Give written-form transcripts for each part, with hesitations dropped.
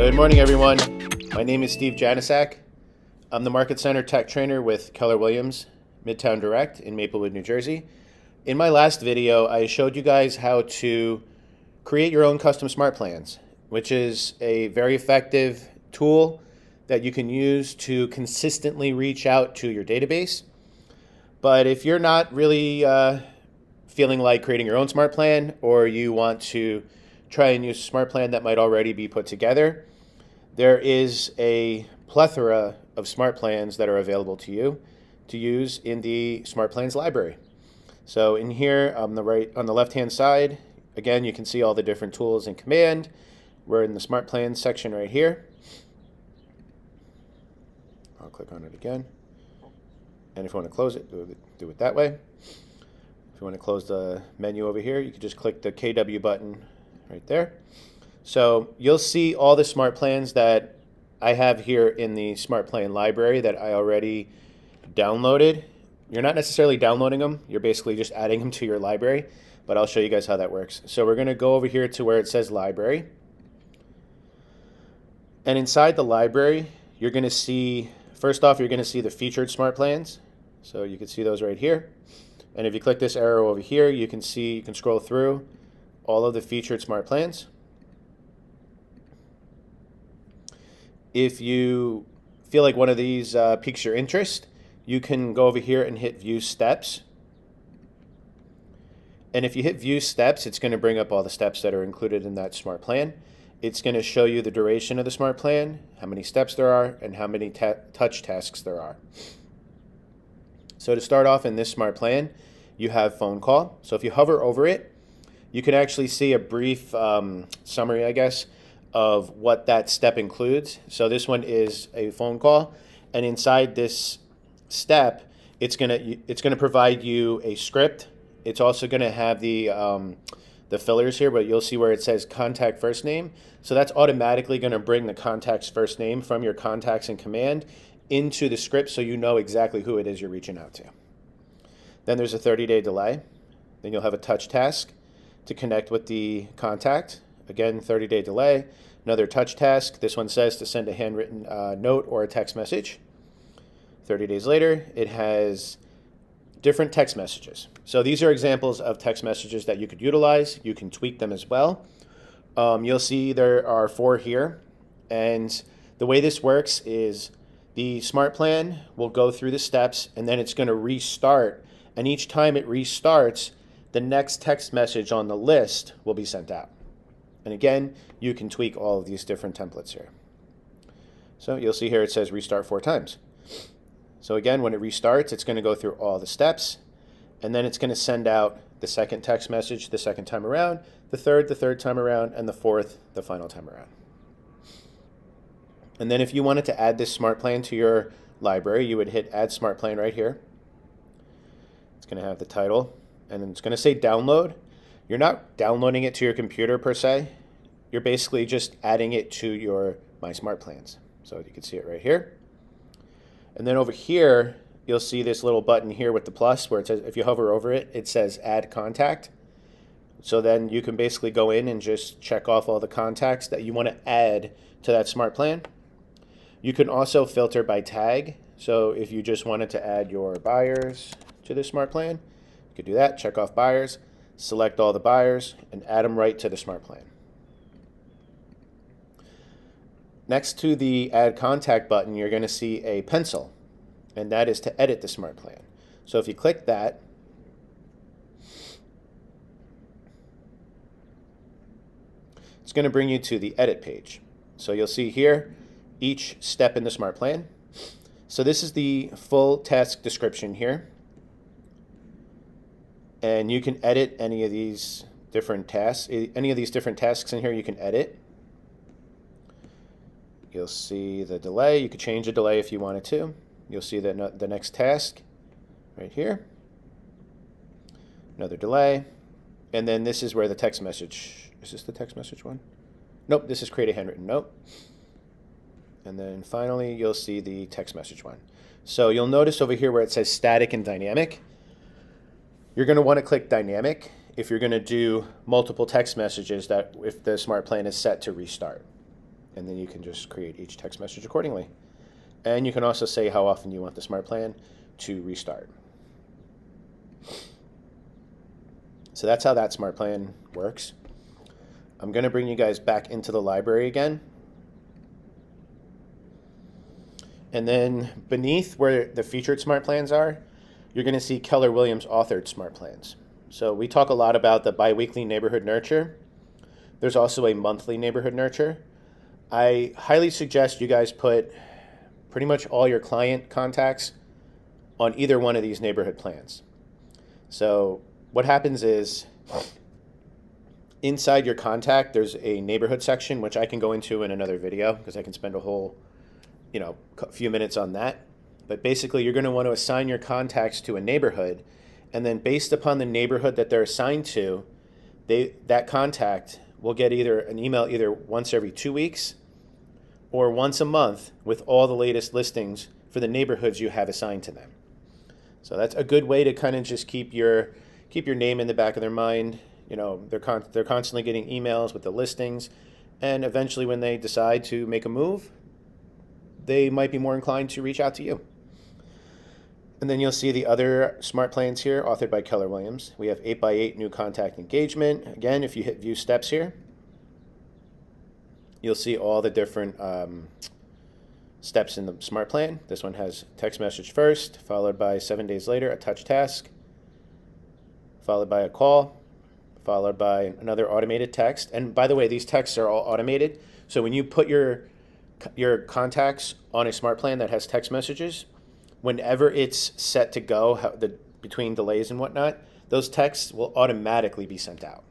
Good morning, everyone. My name is Steve Janisak. I'm the Market Center Tech Trainer with Keller Williams, Midtown Direct in Maplewood, New Jersey. In my last video, I showed you guys how to create your own custom smart plans, which is a very effective tool that you can use to consistently reach out to your database. But if you're not really feeling like creating your own smart plan, or you want to try and use a smart plan that might already be put together, there is a plethora of smart plans that are available to you to use in the smart plans library. So in here on the left-hand side, again, you can see all the different tools in command. We're in the smart plans section right here. I'll click on it again. And if you want to close it, do it that way. If you want to close the menu over here, you can just click the KW button right there. So you'll see all the smart plans that I have here in the smart plan library that I already downloaded. You're not necessarily downloading them, you're basically just adding them to your library, but I'll show you guys how that works. So we're going to go over here to where it says library. And inside the library, you're going to see, first off, you're going to see the featured smart plans. So you can see those right here. And if you click this arrow over here, you can scroll through all of the featured smart plans. If you feel like one of these piques your interest, you can go over here and hit View Steps. And if you hit View Steps, it's going to bring up all the steps that are included in that smart plan. It's going to show you the duration of the smart plan, how many steps there are, and how many touch tasks there are. So to start off in this smart plan, you have phone call. So if you hover over it, you can actually see a brief summary, I guess, of what that step includes. So this one is a phone call, and inside this step, it's gonna provide you a script. It's also gonna have the fillers here, but you'll see where it says contact first name. So that's automatically gonna bring the contact's first name from your contacts in command into the script, so you know exactly who it is you're reaching out to. Then there's a 30-day delay. Then you'll have a touch task to connect with the contact. Again, 30-day delay. Another touch task. This one says to send a handwritten note or a text message. 30 days later, it has different text messages. So these are examples of text messages that you could utilize. You can tweak them as well. You'll see there are 4 here. And the way this works is the smart plan will go through the steps, and then it's going to restart. And each time it restarts, the next text message on the list will be sent out. And again, you can tweak all of these different templates here. So you'll see here it says restart 4 times. So again, when it restarts, it's going to go through all the steps, and then it's going to send out the second text message the second time around, the third time around, and the fourth the final time around. And then if you wanted to add this smart plan to your library, you would hit Add Smart Plan right here. It's going to have the title, and then it's going to say download. You're not downloading it to your computer per se. You're basically just adding it to your My Smart Plans. So you can see it right here. And then over here, you'll see this little button here with the plus where it says, if you hover over it, it says Add Contact. So then you can basically go in and just check off all the contacts that you want to add to that smart plan. You can also filter by tag. So if you just wanted to add your buyers to this smart plan, you could do that, check off buyers, select all the buyers, and add them right to the smart plan. Next to the Add Contact button, you're going to see a pencil, and that is to edit the smart plan. So if you click that, it's going to bring you to the edit page. So you'll see here each step in the smart plan. So this is the full task description here. And you can edit any of these different tasks. Any of these different tasks in here you can edit. You'll see the delay. You could change the delay if you wanted to. You'll see the next task right here. Another delay. And then this is where the text message, is this the text message one? Nope, this is create a handwritten note. And then finally, you'll see the text message one. So you'll notice over here where it says static and dynamic. You're going to want to click dynamic if you're going to do multiple text messages that if the smart plan is set to restart. and then you can just create each text message accordingly. And you can also say how often you want the smart plan to restart. So that's how that smart plan works. I'm going to bring you guys back into the library again. And then beneath where the featured smart plans are, you're going to see Keller Williams authored smart plans. So we talk a lot about the biweekly neighborhood nurture. There's also a monthly neighborhood nurture. I highly suggest you guys put pretty much all your client contacts on either one of these neighborhood plans. So what happens is inside your contact, there's a neighborhood section, which I can go into in another video because I can spend a whole few minutes on that. But basically, you're going to want to assign your contacts to a neighborhood, and then based upon the neighborhood that they're assigned to, that contact will get either an email either once every 2 weeks or once a month with all the latest listings for the neighborhoods you have assigned to them. So that's a good way to kind of just keep your name in the back of their mind. They're constantly getting emails with the listings, and eventually when they decide to make a move, they might be more inclined to reach out to you. And then you'll see the other smart plans here, authored by Keller Williams. We have 8x8 new contact engagement. Again, if you hit view steps here, you'll see all the different steps in the smart plan. This one has text message first, followed by 7 days later, a touch task, followed by a call, followed by another automated text. And by the way, these texts are all automated. So when you put your contacts on a smart plan that has text messages, whenever it's set to go, between delays and whatnot, those texts will automatically be sent out.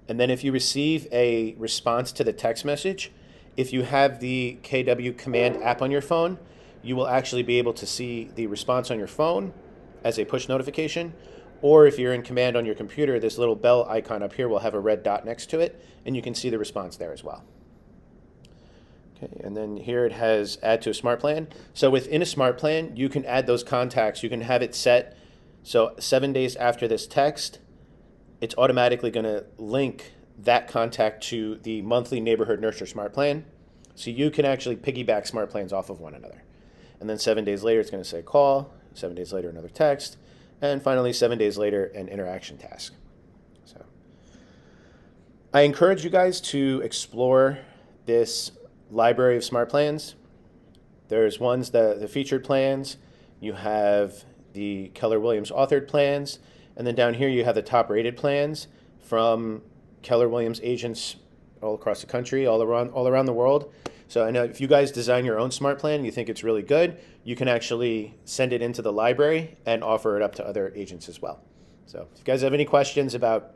And then if you receive a response to the text message, if you have the KW Command app on your phone, you will actually be able to see the response on your phone as a push notification. Or if you're in Command on your computer, this little bell icon up here will have a red dot next to it, and you can see the response there as well. Okay, and then here it has add to a smart plan. So within a smart plan, you can add those contacts. You can have it set so 7 days after this text, it's automatically going to link that contact to the monthly neighborhood nurture smart plan. So you can actually piggyback smart plans off of one another. And then 7 days later, it's going to say call. 7 days later, another text. And finally, 7 days later, an interaction task. So I encourage you guys to explore this library of smart plans. There's ones the featured plans. You have the Keller Williams authored plans. And then down here, you have the top rated plans from Keller Williams agents all across the country, all around the world. So I know if you guys design your own smart plan and you think it's really good, you can actually send it into the library and offer it up to other agents as well. So if you guys have any questions about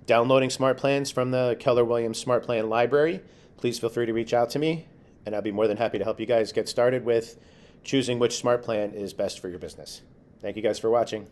downloading smart plans from the Keller Williams Smart Plan Library, please feel free to reach out to me, and I'll be more than happy to help you guys get started with choosing which smart plan is best for your business. Thank you guys for watching.